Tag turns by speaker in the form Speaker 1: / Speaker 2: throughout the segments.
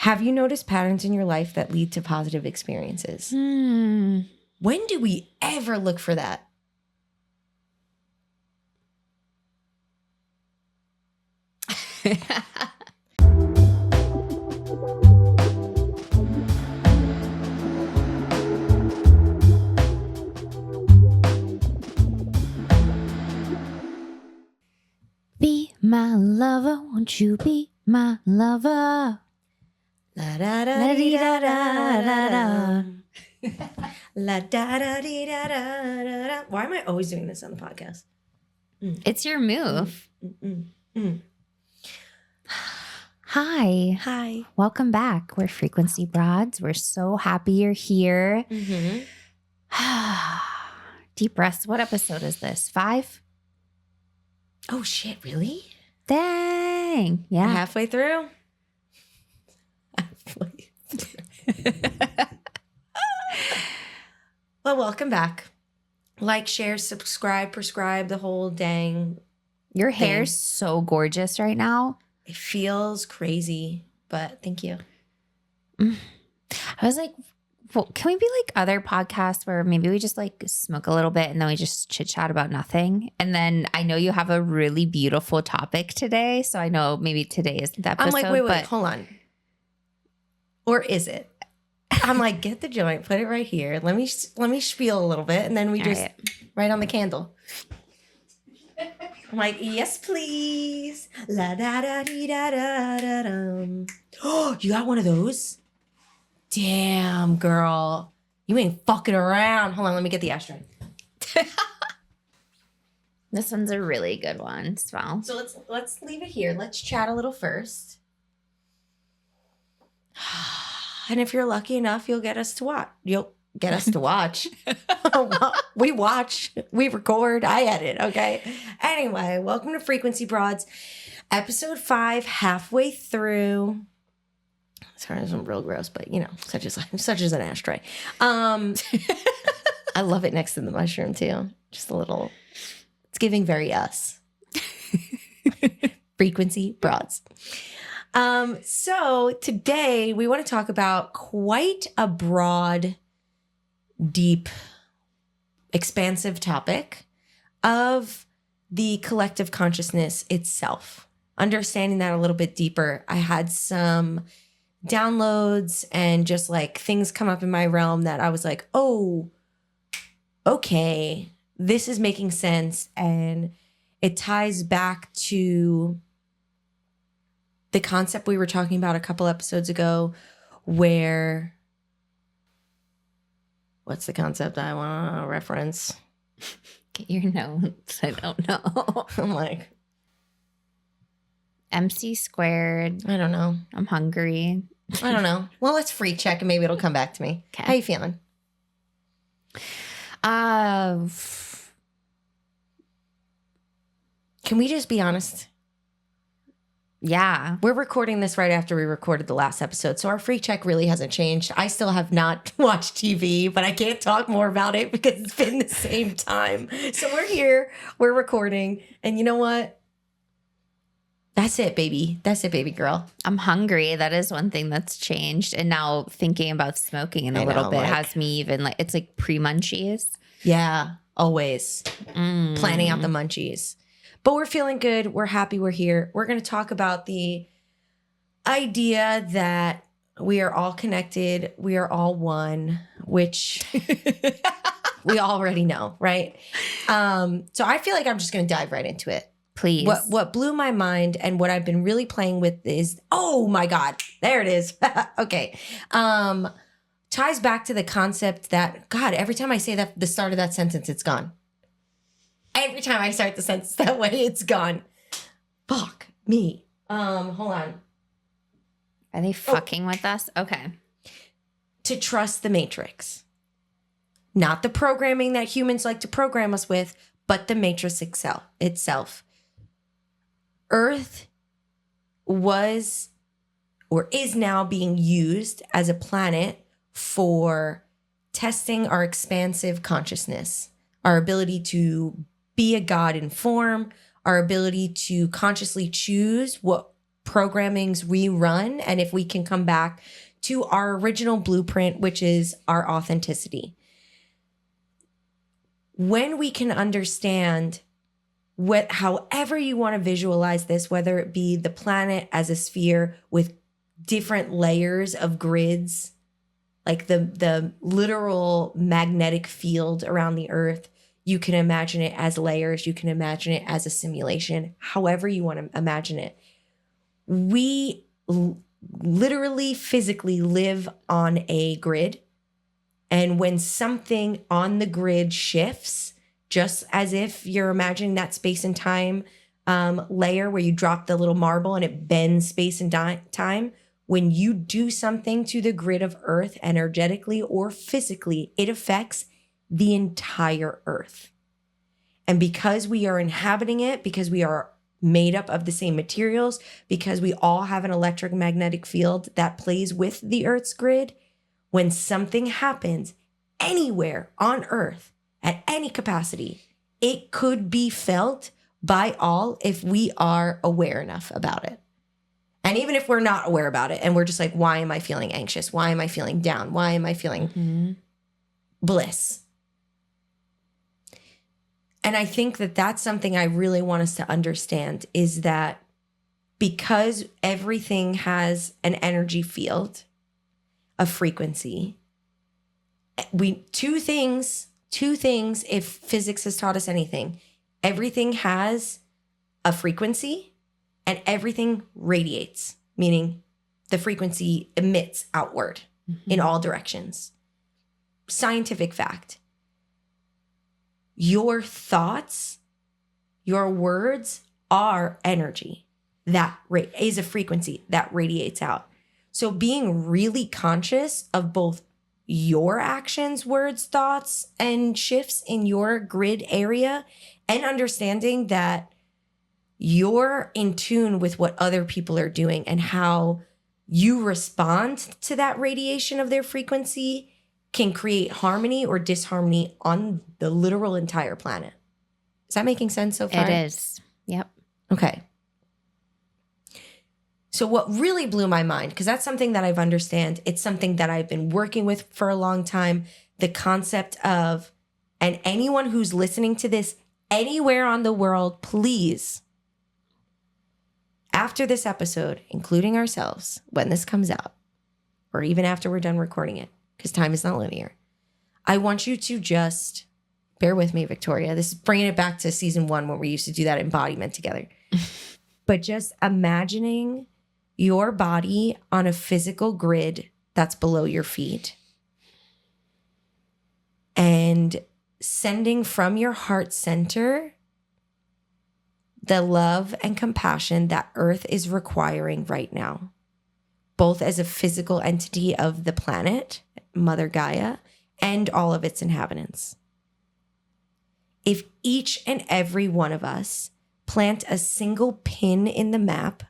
Speaker 1: Have you noticed patterns in your life that lead to positive experiences? When do we ever look for that?
Speaker 2: Be my lover, won't you be my lover?
Speaker 1: La da da dee da da da da. La da da dee da da da da. Why am I always doing this on the podcast?
Speaker 2: It's your move.
Speaker 1: Mm.
Speaker 2: Hi.
Speaker 1: Hi.
Speaker 2: Welcome back. We're Frequency Broads. We're so happy you're here. Deep breaths. What episode is this? 5?
Speaker 1: Oh shit! Really?
Speaker 2: Dang. Yeah.
Speaker 1: Halfway through. Well, welcome back. Like, share, subscribe, prescribe, the whole dang.
Speaker 2: Your hair's so gorgeous right now.
Speaker 1: It feels crazy, but thank you.
Speaker 2: I was like, well, can we be like other podcasts where maybe we just like smoke a little bit and then we just chit chat about nothing? And then I know you have a really beautiful topic today. So I know maybe today isn't the episode.
Speaker 1: I'm like, wait, hold on. Or is it? I'm like, get the joint, put it right here. Let me spiel a little bit, and then we just right on the candle. I'm like, yes, please. La da da dee da da da dum. Oh, you got one of those? Damn, girl, you ain't fucking around. Hold on, let me get the ashtray.
Speaker 2: This one's a really good one. Well,
Speaker 1: so let's leave it here. Let's chat a little first. And if you're lucky enough, you'll get us to watch. You'll get us to watch. We watch, we record, I edit, okay? Anyway, welcome to Frequency Broads, episode 5, halfway through. Sorry, this is real gross, but you know, such as an ashtray. I love it next to the mushroom too. Just a little, it's giving very us. Frequency Broads. So today we want to talk about quite a broad, deep, expansive topic of the collective consciousness itself. Understanding that a little bit deeper, I had some downloads and just like things come up in my realm that I was like, oh, okay, this is making sense. And it ties back to the concept we were talking about a couple episodes ago, where, what's the concept I want to reference?
Speaker 2: Get your notes. I don't know.
Speaker 1: I'm like,
Speaker 2: MC squared.
Speaker 1: I don't know.
Speaker 2: I'm hungry.
Speaker 1: I don't know. Well, let's free check and maybe it'll come back to me.
Speaker 2: Okay.
Speaker 1: How you feeling? Can we just be honest?
Speaker 2: Yeah.
Speaker 1: We're recording this right after we recorded the last episode, so our free check really hasn't changed. I still have not watched TV, but I can't talk more about it because it's been the same time. So we're here, we're recording, and you know what? That's it, baby. That's it, baby girl.
Speaker 2: I'm hungry. That is one thing that's changed. And now thinking about smoking in a little bit has me even like, it's like pre-munchies.
Speaker 1: Yeah, always. Planning out the munchies. But we're feeling good. We're happy we're here. We're going to talk about the idea that we are all connected. We are all one, which we already know, right? So I feel like I'm just going to dive right into it.
Speaker 2: Please.
Speaker 1: What blew my mind and what I've been really playing with is, oh my God, there it is. Okay. Ties back to the concept that, God, every time I say that, the start of that sentence, it's gone. Every time I start the sentence that way, it's gone. Fuck me. Hold on.
Speaker 2: Are they fucking with us? Okay.
Speaker 1: To trust the matrix. Not the programming that humans like to program us with, but the matrix itself. Earth was or is now being used as a planet for testing our expansive consciousness, our ability to be a God in form, our ability to consciously choose what programmings we run, and if we can come back to our original blueprint, which is our authenticity. When we can understand however you want to visualize this, whether it be the planet as a sphere with different layers of grids, like the literal magnetic field around the earth, you can imagine it as layers, you can imagine it as a simulation, however you want to imagine it. We literally physically live on a grid. And when something on the grid shifts, just as if you're imagining that space and time layer where you drop the little marble and it bends space and time, when you do something to the grid of Earth energetically or physically, it affects the entire Earth. And because we are inhabiting it, because we are made up of the same materials, because we all have an electromagnetic field that plays with the Earth's grid, when something happens anywhere on Earth at any capacity, it could be felt by all if we are aware enough about it. And even if we're not aware about it and we're just like, why am I feeling anxious? Why am I feeling down? Why am I feeling bliss? And I think that that's something I really want us to understand, is that because everything has an energy field, a frequency, two things, if physics has taught us anything, everything has a frequency and everything radiates, meaning the frequency emits outward in all directions. Scientific fact. Your thoughts, your words are energy that is a frequency that radiates out. So being really conscious of both your actions, words, thoughts, and shifts in your grid area, and understanding that you're in tune with what other people are doing and how you respond to that radiation of their frequency can create harmony or disharmony on the literal entire planet. Is that making sense so far?
Speaker 2: It is. Yep.
Speaker 1: Okay. So what really blew my mind, because that's something that I've understand, it's something that I've been working with for a long time, the concept of, and anyone who's listening to this anywhere on the world, please, after this episode, including ourselves, when this comes out, or even after we're done recording it, because time is not linear, I want you to just, bear with me, Victoria. This is bringing it back to season 1 when we used to do that embodiment together. But just imagining your body on a physical grid that's below your feet and sending from your heart center the love and compassion that Earth is requiring right now, both as a physical entity of the planet, Mother Gaia, and all of its inhabitants. If each and every one of us plant a single pin in the map,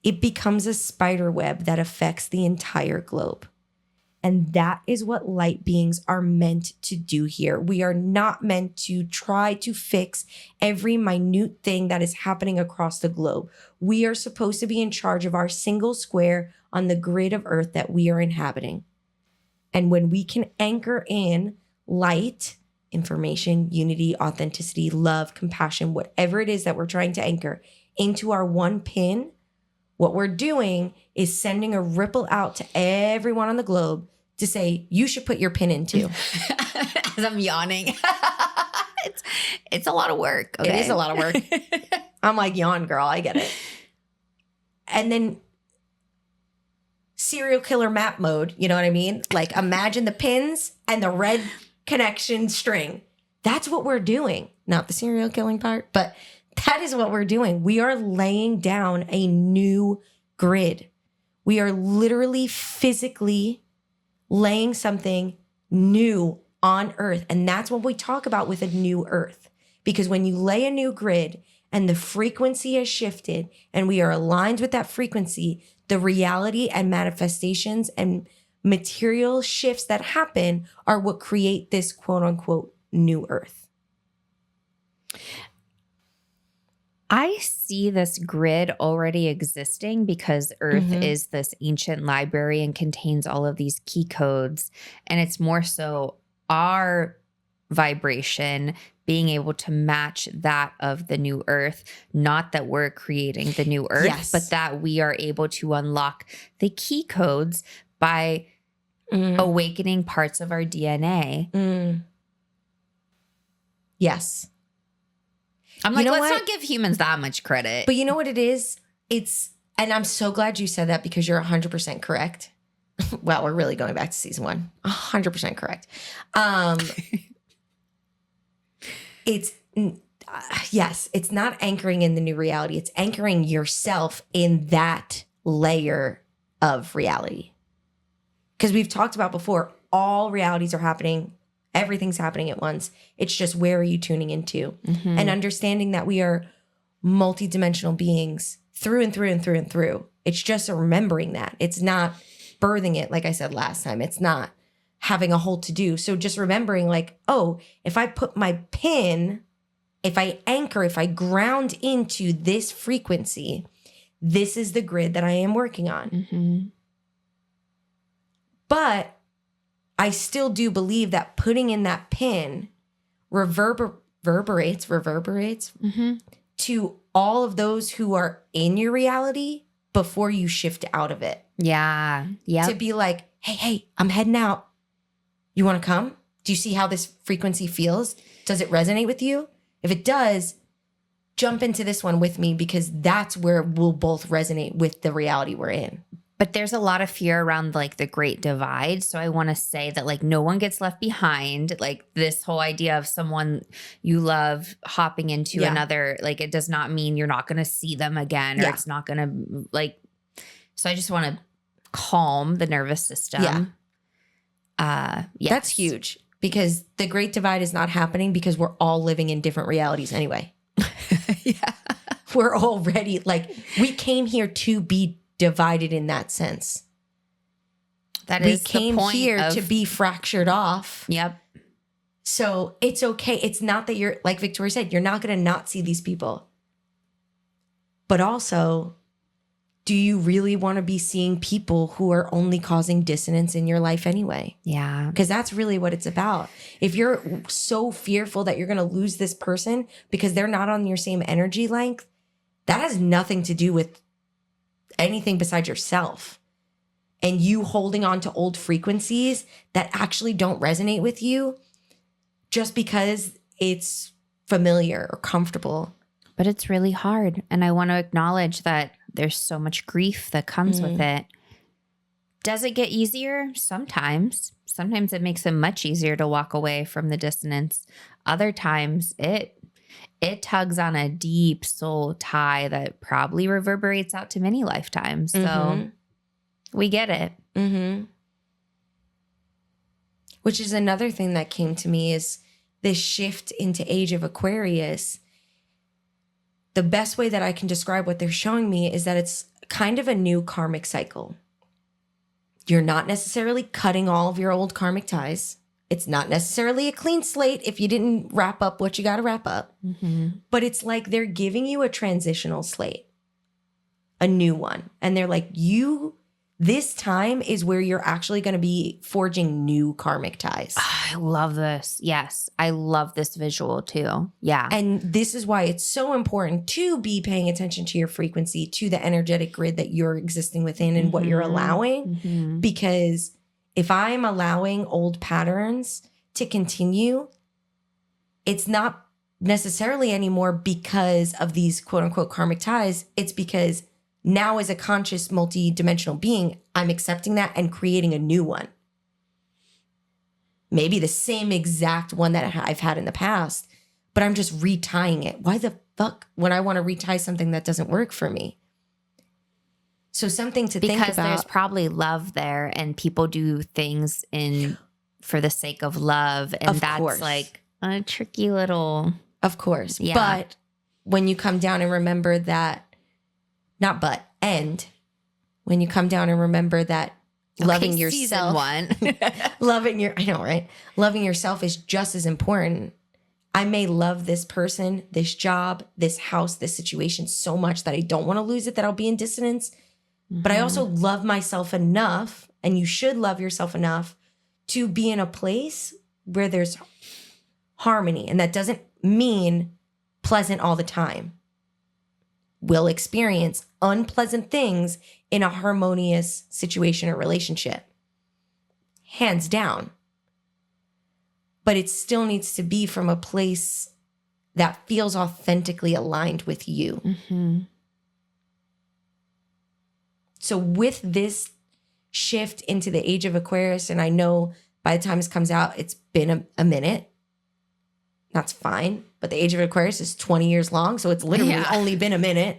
Speaker 1: it becomes a spider web that affects the entire globe. And that is what light beings are meant to do here. We are not meant to try to fix every minute thing that is happening across the globe. We are supposed to be in charge of our single square on the grid of Earth that we are inhabiting. And when we can anchor in light, information, unity, authenticity, love, compassion, whatever it is that we're trying to anchor into our one pin, what we're doing is sending a ripple out to everyone on the globe to say, you should put your pin into.
Speaker 2: As I'm yawning. It's a lot of work. Okay?
Speaker 1: It is a lot of work. I'm like, yawn, girl. I get it. And then serial killer map mode. You know what I mean? Like, imagine the pins and the red connection string. That's what we're doing. Not the serial killing part, but that is what we're doing. We are laying down a new grid. We are literally physically laying something new on Earth. And that's what we talk about with a new Earth. Because when you lay a new grid and the frequency has shifted and we are aligned with that frequency, the reality and manifestations and material shifts that happen are what create this quote unquote new Earth.
Speaker 2: I see this grid already existing because Earth is this ancient library and contains all of these key codes. And it's more so our vibration being able to match that of the new Earth. Not that we're creating the new Earth,
Speaker 1: Yes.
Speaker 2: but that we are able to unlock the key codes by awakening parts of our DNA.
Speaker 1: Yes.
Speaker 2: I'm like, let's not give humans that much credit.
Speaker 1: But you know what it is? And I'm so glad you said that because you're 100% correct. Well, we're really going back to season 1. 100% correct. Yes, it's not anchoring in the new reality. It's anchoring yourself in that layer of reality. Because we've talked about before, all realities are happening. Everything's happening at once. It's just where are you tuning into? And understanding that we are multidimensional beings through and through and through and through. It's just remembering that. It's not birthing it, like I said last time. It's not having a whole to-do. So just remembering like, oh, if I put my pin, if I anchor, if I ground into this frequency, this is the grid that I am working on. But I still do believe that putting in that pin reverberates to all of those who are in your reality before you shift out of it.
Speaker 2: Yeah.
Speaker 1: To be like, hey, I'm heading out. You want to come? Do you see how this frequency feels? Does it resonate with you? If it does, jump into this one with me because that's where we'll both resonate with the reality we're in.
Speaker 2: But there's a lot of fear around like the great divide. So I want to say that like no one gets left behind. Like this whole idea of someone you love hopping into another, like it does not mean you're not going to see them again or it's not going to like. So I just want to calm the nervous system. Yes.
Speaker 1: That's huge because the great divide is not happening because we're all living in different realities anyway. We're already like, we came here to be divided in that sense. We came here to be fractured off.
Speaker 2: Yep.
Speaker 1: So it's okay. It's not that you're, like Victoria said, you're not going to not see these people. But also, do you really want to be seeing people who are only causing dissonance in your life anyway?
Speaker 2: Yeah.
Speaker 1: Because that's really what it's about. If you're so fearful that you're going to lose this person because they're not on your same energy length, that has nothing to do with anything besides yourself. And you holding on to old frequencies that actually don't resonate with you just because it's familiar or comfortable.
Speaker 2: But it's really hard. And I want to acknowledge that there's so much grief that comes with it. Does it get easier? Sometimes. Sometimes it makes it much easier to walk away from the dissonance. Other times it tugs on a deep soul tie that probably reverberates out to many lifetimes. So we get it.
Speaker 1: Which is another thing that came to me is this shift into Age of Aquarius. The best way that I can describe what they're showing me is that it's kind of a new karmic cycle. You're not necessarily cutting all of your old karmic ties. It's not necessarily a clean slate if you didn't wrap up what you got to wrap up. But it's like they're giving you a transitional slate, a new one. And they're like, this time is where you're actually going to be forging new karmic ties.
Speaker 2: I love this. Yes. I love this visual too. Yeah.
Speaker 1: And this is why it's so important to be paying attention to your frequency, to the energetic grid that you're existing within and what you're allowing. Because if I'm allowing old patterns to continue, it's not necessarily anymore because of these quote unquote karmic ties. It's because now as a conscious multi-dimensional being, I'm accepting that and creating a new one. Maybe the same exact one that I've had in the past, but I'm just retying it. Why the fuck would I want to retie something that doesn't work for me? So something to think about.
Speaker 2: Because there's probably love there and people do things for the sake of love. And that's like a tricky little.
Speaker 1: Of course.
Speaker 2: Yeah.
Speaker 1: But when you come down and remember that, when you come down and remember that loving yourself, loving yourself is just as important I may love this person, this job, this house, this situation so much that I don't want to lose it, that I'll be in dissonance. But I also love myself enough, and you should love yourself enough to be in a place where there's harmony. And that doesn't mean pleasant all the time. We'll experience unpleasant things in a harmonious situation or relationship. Hands down. But it still needs to be from a place that feels authentically aligned with you.
Speaker 2: Mm-hmm.
Speaker 1: So with this shift into the age of Aquarius, and I know by the time this comes out, it's been a minute. That's fine. But the age of Aquarius is 20 years long. So it's literally only been a minute.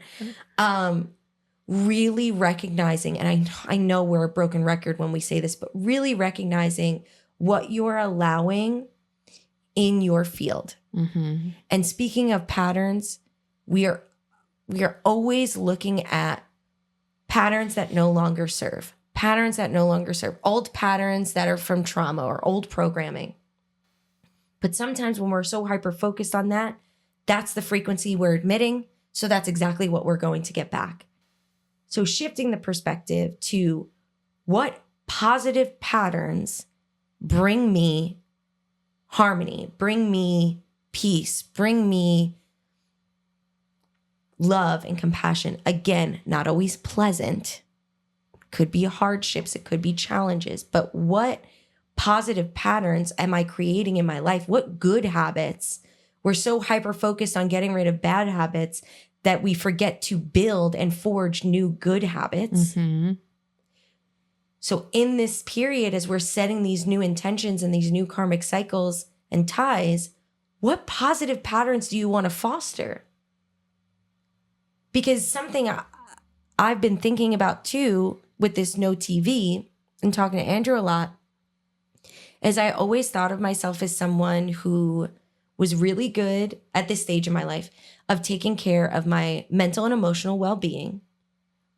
Speaker 1: Really recognizing, and I know we're a broken record when we say this, but really recognizing what you're allowing in your field.
Speaker 2: Mm-hmm.
Speaker 1: And speaking of patterns, we are always looking at patterns that no longer serve, old patterns that are from trauma or old programming. But sometimes when we're so hyper-focused on that, that's the frequency we're admitting. So that's exactly what we're going to get back. So shifting the perspective to what positive patterns bring me harmony, bring me peace, bring me love and compassion. Again, not always pleasant. Could be hardships, it could be challenges, but what positive patterns am I creating in my life? What good habits? We're so hyper-focused on getting rid of bad habits that we forget to build and forge new good habits.
Speaker 2: Mm-hmm.
Speaker 1: So in this period, as we're setting these new intentions and these new karmic cycles and ties, what positive patterns do you want to foster? Because something I've been thinking about too with this no TV and talking to Andrew a lot is I always thought of myself as someone who was really good at this stage in my life of taking care of my mental and emotional well-being,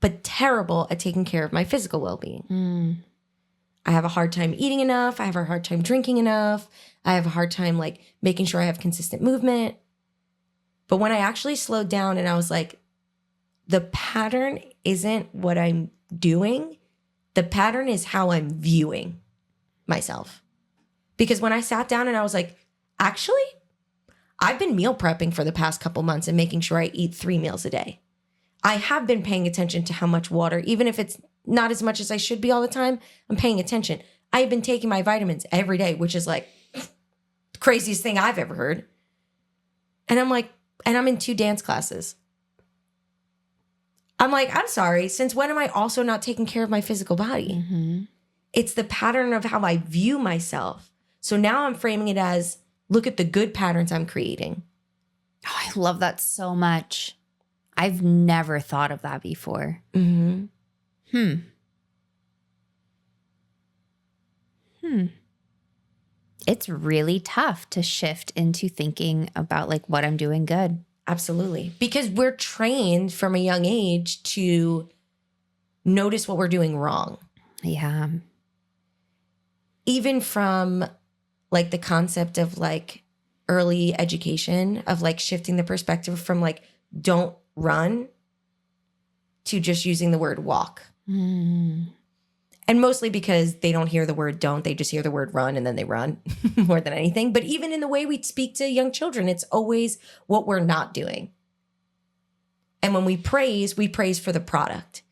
Speaker 1: but terrible at taking care of my physical well-being.
Speaker 2: Mm.
Speaker 1: I have a hard time eating enough. I have a hard time drinking enough. I have a hard time like making sure I have consistent movement. But when I actually slowed down and I was like, the pattern isn't what I'm doing. The pattern is how I'm viewing myself. Because when I sat down and I was like, actually, I've been meal prepping for the past couple months and making sure I eat 3 meals a day. I have been paying attention to how much water, even if it's not as much as I should be all the time, I'm paying attention. I have been taking my vitamins every day, which is like the craziest thing I've ever heard. And I'm like, and I'm in 2 dance classes. I'm like, I'm sorry, since when am I also not taking care of my physical body?
Speaker 2: Mm-hmm.
Speaker 1: It's the pattern of how I view myself. So now I'm framing it as, look at the good patterns I'm creating.
Speaker 2: Oh, I love that so much. I've never thought of that before.
Speaker 1: Mm-hmm.
Speaker 2: It's really tough to shift into thinking about like what I'm doing good.
Speaker 1: Absolutely. Because we're trained from a young age to notice what we're doing wrong.
Speaker 2: Yeah.
Speaker 1: Even from like the concept of like early education of like shifting the perspective from like don't run to just using the word walk.
Speaker 2: Mm.
Speaker 1: And mostly because they don't hear the word don't, they just hear the word run and then they run more than anything. But even in the way we speak to young children, it's always what we're not doing. And when we praise for the product.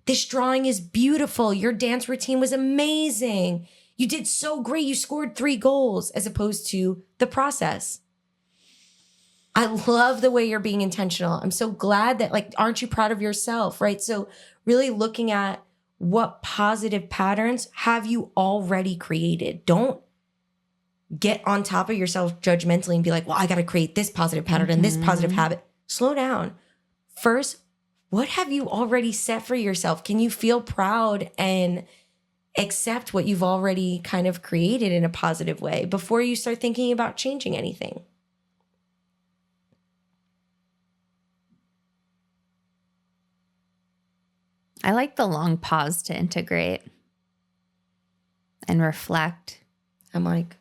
Speaker 1: This drawing is beautiful. Your dance routine was amazing. You did so great. You scored 3 goals, as opposed to the process. I love the way you're being intentional. I'm so glad that, like, aren't you proud of yourself, right? So really looking at what positive patterns have you already created. Don't get on top of yourself judgmentally and be like, well, I got to create this positive pattern and this positive habit. Slow down. First, what have you already set for yourself? Can you feel proud and accept what you've already kind of created in a positive way before you start thinking about changing anything?
Speaker 2: I like the long pause to integrate and reflect.
Speaker 1: I'm like,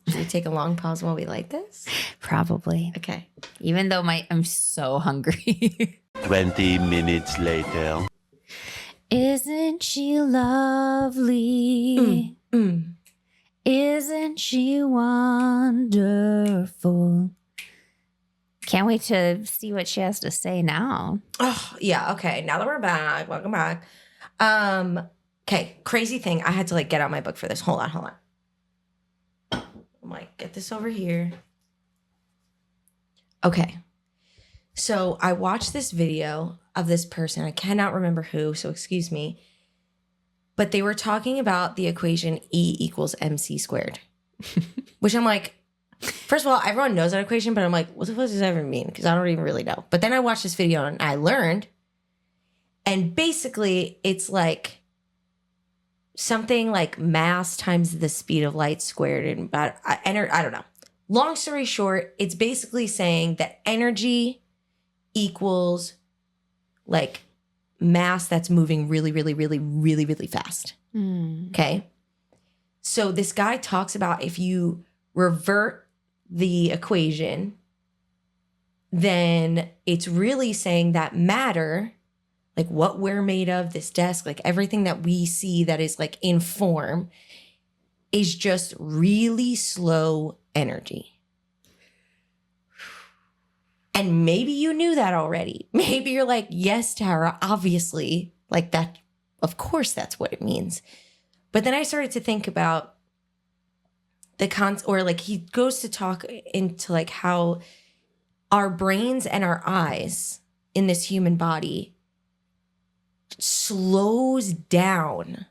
Speaker 1: Should we take a long pause while we light this?
Speaker 2: Probably.
Speaker 1: Okay.
Speaker 2: Even though I'm so hungry.
Speaker 3: 20 minutes later.
Speaker 2: Isn't she lovely? Isn't she wonderful? Can't wait to see what she has to say now.
Speaker 1: Oh, yeah. Okay. Now that we're back, welcome back. Okay. Crazy thing. I had to get out my book for this. Hold on. I'm get this over here. Okay. So I watched this video of this person. I cannot remember who, so excuse me. But they were talking about the equation E equals MC squared. Which I'm first of all, everyone knows that equation, but I'm what the fuck does that even mean? Because I don't even really know. But then I watched this video and I learned. And basically, it's something like mass times the speed of light squared. And I don't know. Long story short, it's basically saying that energy equals mass that's moving really, really, really, really, really fast. Okay. So this guy talks about if you revert the equation, then it's really saying that matter, what we're made of, this desk, everything that we see that is in form, is just really slow energy. And maybe you knew that already. Maybe you're yes, Tara, obviously, that, of course that's what it means. But then I started to think about he goes to talk into how our brains and our eyes in this human body slows down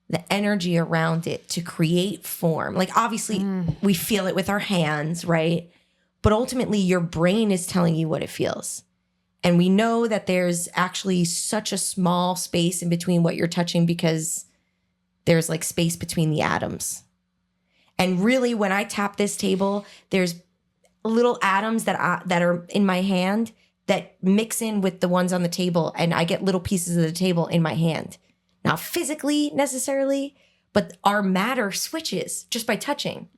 Speaker 1: the energy around it to create form. Obviously we feel it with our hands, right? But ultimately your brain is telling you what it feels. And we know that there's actually such a small space in between what you're touching because there's space between the atoms. And really when I tap this table, there's little atoms that are in my hand that mix in with the ones on the table, and I get little pieces of the table in my hand. Not physically necessarily, but our matter switches just by touching.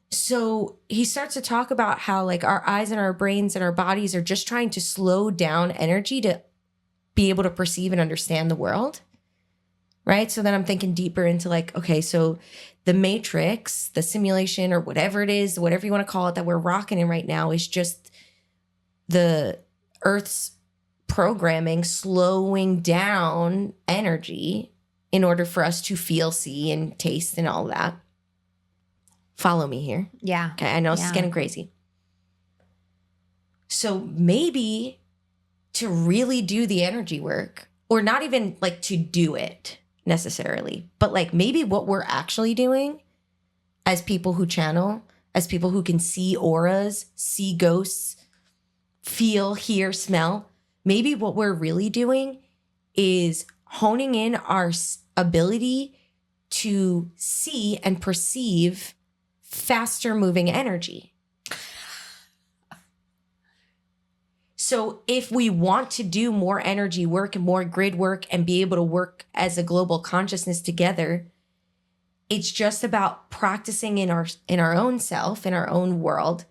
Speaker 1: So he starts to talk about how our eyes and our brains and our bodies are just trying to slow down energy to be able to perceive and understand the world. Right? So then I'm thinking deeper into okay, so the matrix, the simulation or whatever it is, whatever you want to call it that we're rocking in right now is just the Earth's programming slowing down energy in order for us to feel, see, and taste and all that. Follow me here.
Speaker 2: Yeah.
Speaker 1: Okay, I know this is getting crazy. So maybe to really do the energy work, or not even to do it necessarily, but maybe what we're actually doing as people who channel, as people who can see auras, see ghosts, feel, hear, smell, maybe what we're really doing is honing in our ability to see and perceive faster moving energy. So if we want to do more energy work and more grid work and be able to work as a global consciousness together, it's just about practicing in our own self, in our own world.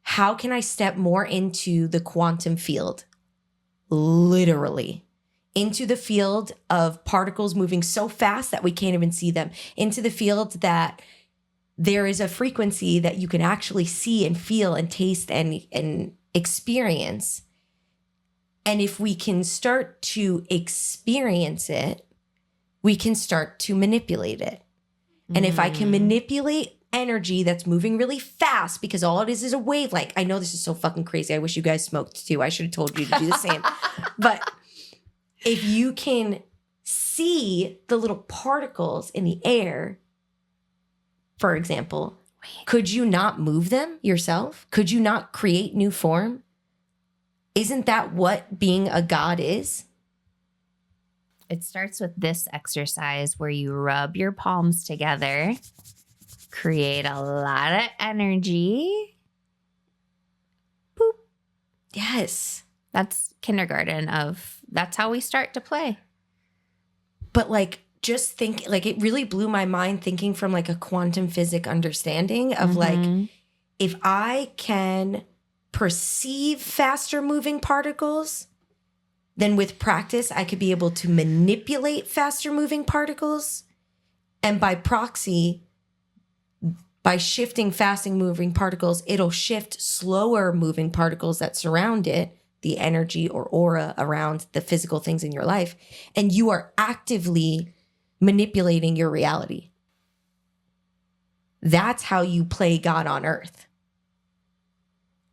Speaker 1: How can I step more into the quantum field? Literally. Into the field of particles moving so fast that we can't even see them. Into the field that there is a frequency that you can actually see and feel and taste and experience. And if we can start to experience it, we can start to manipulate it. And if I can manipulate energy that's moving really fast, because all it is a wave. I know this is so fucking crazy. I wish you guys smoked too. I should have told you to do the same. But if you can see the little particles in the air, for example, could you not move them yourself? Could you not create new form? Isn't that what being a god is?
Speaker 2: It starts with this exercise where you rub your palms together, create a lot of energy. Boop.
Speaker 1: Yes.
Speaker 2: That's kindergarten that's how we start to play.
Speaker 1: But just think like it really blew my mind thinking from like a quantum physics understanding of like, if I can perceive faster moving particles, then with practice, I could be able to manipulate faster moving particles. And by proxy, by shifting fast moving particles, it'll shift slower moving particles that surround it, the energy or aura around the physical things in your life. And you are actively manipulating your reality. That's how you play God on earth.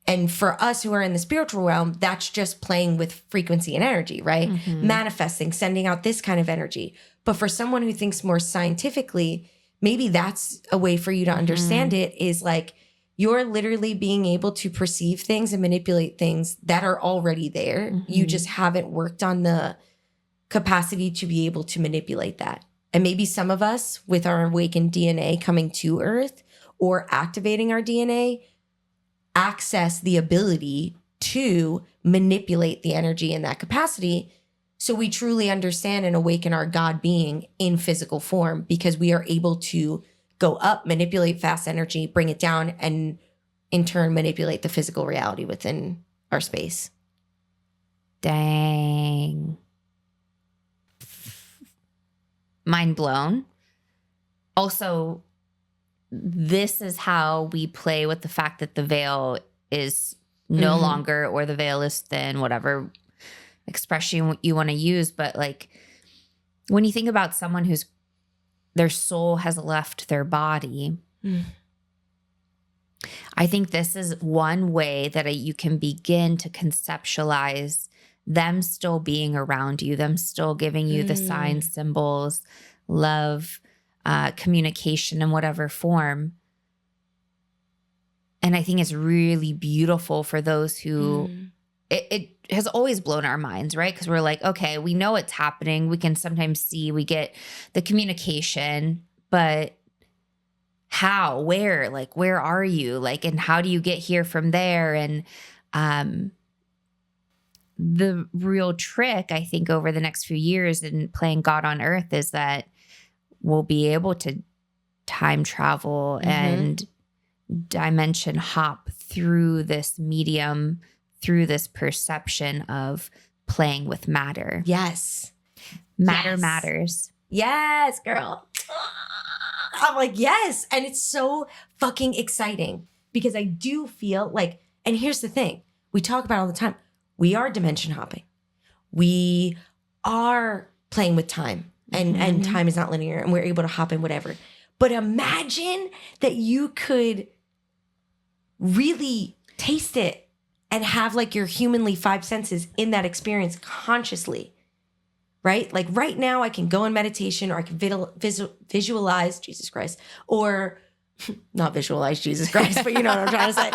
Speaker 1: And for us who are in the spiritual realm, that's just playing with frequency and energy, right? Manifesting, sending out this kind of energy. But for someone who thinks more scientifically, maybe that's a way for you to understand it, is like you're literally being able to perceive things and manipulate things that are already there. You just haven't worked on the capacity to be able to manipulate that. And maybe some of us with our awakened DNA coming to Earth or activating our DNA access the ability to manipulate the energy in that capacity. So we truly understand and awaken our God being in physical form, because we are able to go up, manipulate fast energy, bring it down, and in turn manipulate the physical reality within our space.
Speaker 2: Dang. Mind blown. Also, this is how we play with the fact that the veil is no longer, or the veil is thin, whatever expression you want to use. But like when you think about someone who's their soul has left their body, I think this is one way that you can begin to conceptualize them still being around you, them still giving you the signs, symbols, love, communication in whatever form. And I think it's really beautiful for those who it has always blown our minds, right? Because we're like, okay, we know it's happening. We can sometimes see, we get the communication, but how, where, like, where are you? Like, and how do you get here from there? And the real trick, I think, over the next few years in playing God on Earth is that we'll be able to time travel and dimension hop through this medium, through this perception of playing with matter.
Speaker 1: Yes.
Speaker 2: Matter matters.
Speaker 1: Yes, girl. I'm like, yes. And it's so fucking exciting because I do feel like, and here's the thing, we talk about it all the time. We are dimension hopping. We are playing with time, and time is not linear, and we're able to hop in whatever. But imagine that you could really taste it and have like your humanly five senses in that experience consciously, right? Like right now I can go in meditation, or I can visualize Jesus Christ, or not visualize Jesus Christ, but you know what I'm trying to say.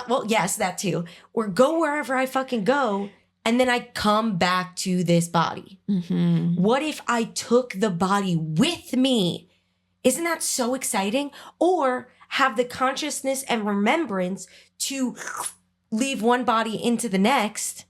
Speaker 1: Well, yes, that too. Or go wherever I fucking go, and then I come back to this body. What if I took the body with me? Isn't that so exciting? Or have the consciousness and remembrance to leave one body into the next,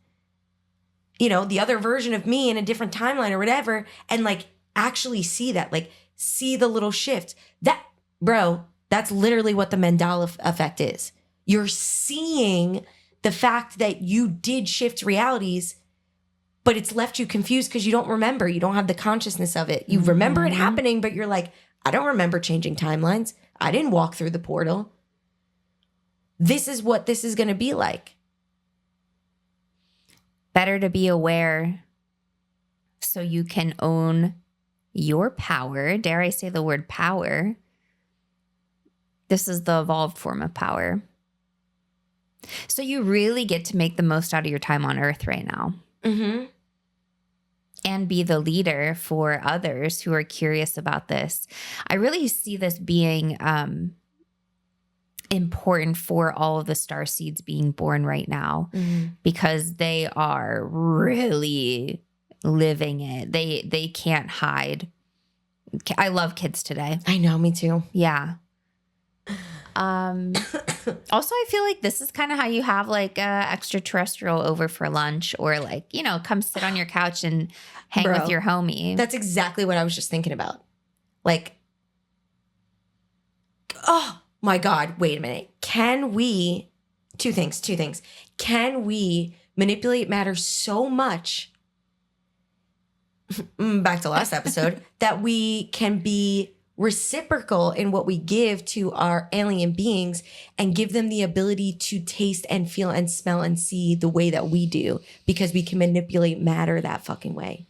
Speaker 1: you know, the other version of me in a different timeline or whatever, and like actually see that, like see the little shift. That, bro, that's literally what the Mandela effect is. You're seeing the fact that you did shift realities, but it's left you confused because you don't remember. You don't have the consciousness of it. You remember it happening, but you're like, I don't remember changing timelines. I didn't walk through the portal. This is what this is going to be like.
Speaker 2: Better to be aware so you can own your power. Dare I say the word power? This is the evolved form of power. So you really get to make the most out of your time on Earth right now. And be the leader for others who are curious about this. I really see this being important for all of the starseeds being born right now, because they are really living it. They can't hide. I love kids today.
Speaker 1: I know, me too.
Speaker 2: Yeah. Also, I feel like this is kind of how you have like a extraterrestrial over for lunch, or like, you know, come sit on your couch and hang
Speaker 1: Bro,
Speaker 2: with your homie.
Speaker 1: That's exactly what I was just thinking about. Like, oh my God, wait a minute. Can we, two things. Can we manipulate matter so much, back to last episode, that we can be reciprocal in what we give to our alien beings and give them the ability to taste and feel and smell and see the way that we do, because we can manipulate matter that fucking way?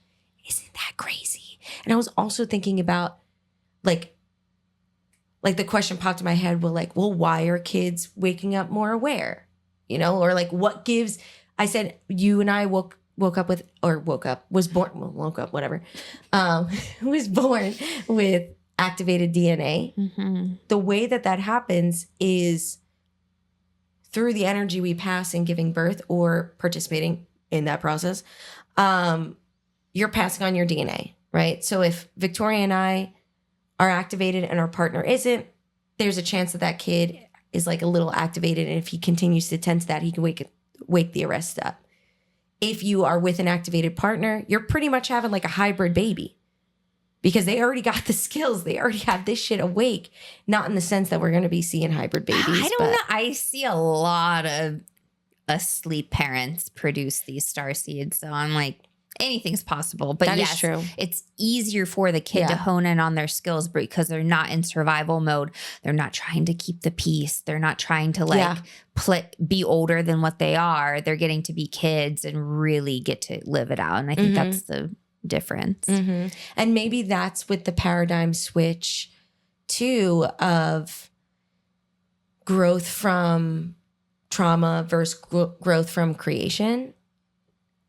Speaker 1: Isn't that crazy? And I was also thinking about like the question popped in my head, well, why are kids waking up more aware? You know, or like what gives, I said, you and I was born with activated DNA.
Speaker 2: Mm-hmm.
Speaker 1: The way that happens is through the energy we pass in giving birth or participating in that process. You're passing on your DNA, right? So if Victoria and I are activated and our partner isn't, there's a chance that kid is like a little activated. And if he continues to tend to that, he can wake the rest up. If you are with an activated partner, you're pretty much having like a hybrid baby, because they already got the skills. They already have this shit awake. Not in the sense that we're going to be seeing hybrid babies.
Speaker 2: I don't know. I see a lot of asleep parents produce these star seeds. So I'm like, anything's possible. But
Speaker 1: that
Speaker 2: yes,
Speaker 1: is true.
Speaker 2: It's easier for the kid to hone in on their skills because they're not in survival mode. They're not trying to keep the peace. They're not trying to be older than what they are. They're getting to be kids and really get to live it out. And I think that's the difference.
Speaker 1: Mm-hmm. And maybe that's with the paradigm switch too, of growth from trauma versus growth from creation.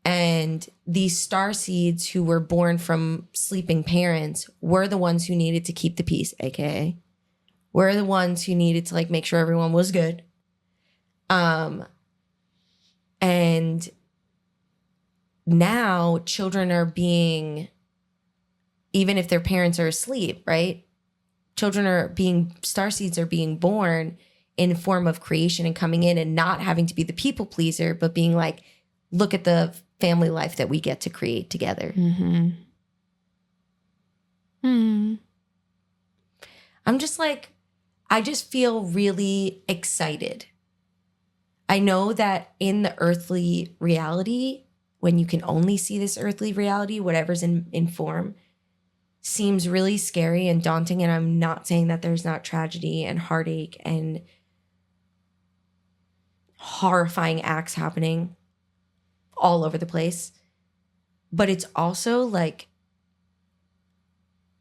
Speaker 1: And these star seeds who were born from sleeping parents were the ones who needed to keep the peace, aka were the ones who needed to like make sure everyone was good. And now children are being, even if their parents are asleep, right? Star seeds are being born in form of creation and coming in and not having to be the people pleaser, but being like, look at the family life that we get to create together.
Speaker 2: Mm-hmm. Mm.
Speaker 1: I'm just like, I just feel really excited. I know that in the earthly reality, when you can only see this earthly reality, whatever's in form, seems really scary and daunting. And I'm not saying that there's not tragedy and heartache and horrifying acts happening all over the place. But it's also like,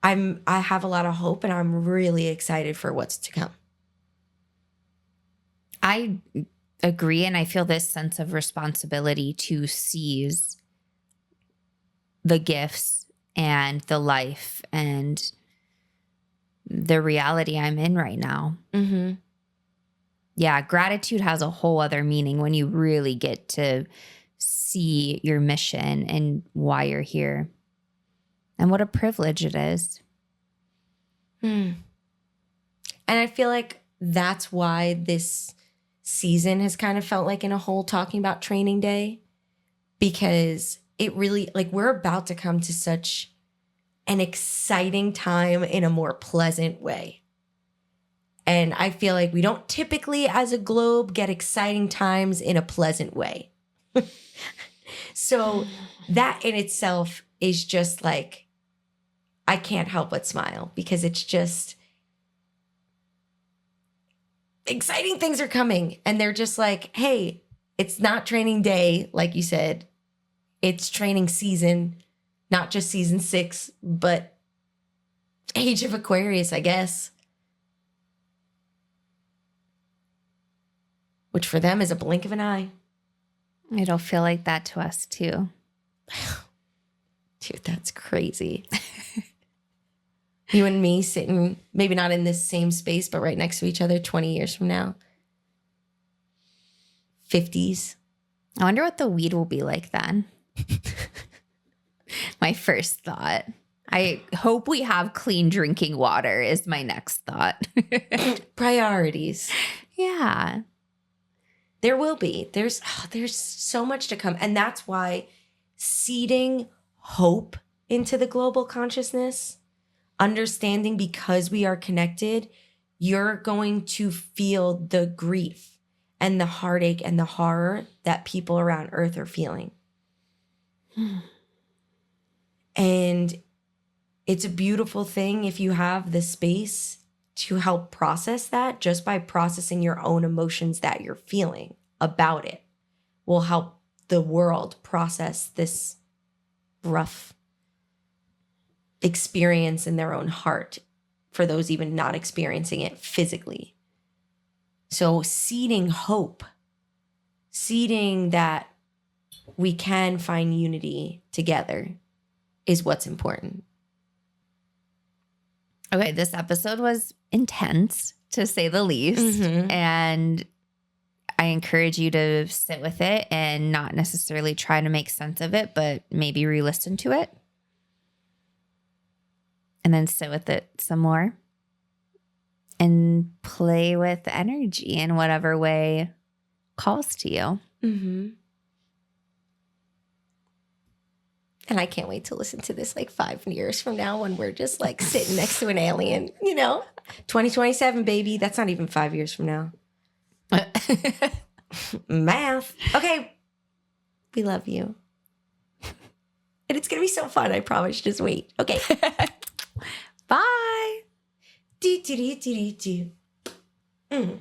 Speaker 1: I have a lot of hope and I'm really excited for what's to come.
Speaker 2: I agree. And I feel this sense of responsibility to seize the gifts and the life and the reality I'm in right now.
Speaker 1: Mm-hmm.
Speaker 2: Yeah, gratitude has a whole other meaning when you really get to see your mission and why you're here. And what a privilege it is.
Speaker 1: And I feel like that's why this season has kind of felt like in a hole talking about training day, because it really, like, we're about to come to such an exciting time in a more pleasant way. And I feel like we don't typically as a globe get exciting times in a pleasant way. So that in itself is just like, I can't help but smile, because it's just exciting things are coming. And they're just like, hey, it's not training day, like you said. It's training season, not just season 6, but Age of Aquarius, I guess. Which for them is a blink of an eye.
Speaker 2: It'll feel like that to us too.
Speaker 1: Dude, that's crazy. You and me sitting, maybe not in this same space, but right next to each other 20 years from now. 50s.
Speaker 2: I wonder what the weed will be like then. My first thought. I hope we have clean drinking water is my next thought.
Speaker 1: Priorities.
Speaker 2: Yeah.
Speaker 1: There will be. There's so much to come. And that's why seeding hope into the global consciousness, understanding because we are connected, you're going to feel the grief and the heartache and the horror that people around Earth are feeling. And it's a beautiful thing if you have the space to help process that. Just by processing your own emotions that you're feeling about it will help the world process this rough experience in their own heart for those even not experiencing it physically. So seeding hope, seeding that we can find unity together is what's important.
Speaker 2: Okay, this episode was intense, to say the least.
Speaker 1: Mhm.
Speaker 2: And I encourage you to sit with it and not necessarily try to make sense of it, but maybe re-listen to it. And then sit with it some more. And play with the energy in whatever way calls to you.
Speaker 1: Mm-hmm. And I can't wait to listen to this like 5 years from now when we're just like sitting next to an alien, 2027, baby. That's not even 5 years from now. Math. Okay. We love you. And it's going to be so fun. I promise. Just wait. Okay.
Speaker 2: Bye.
Speaker 1: Do, do, do, do, do, do.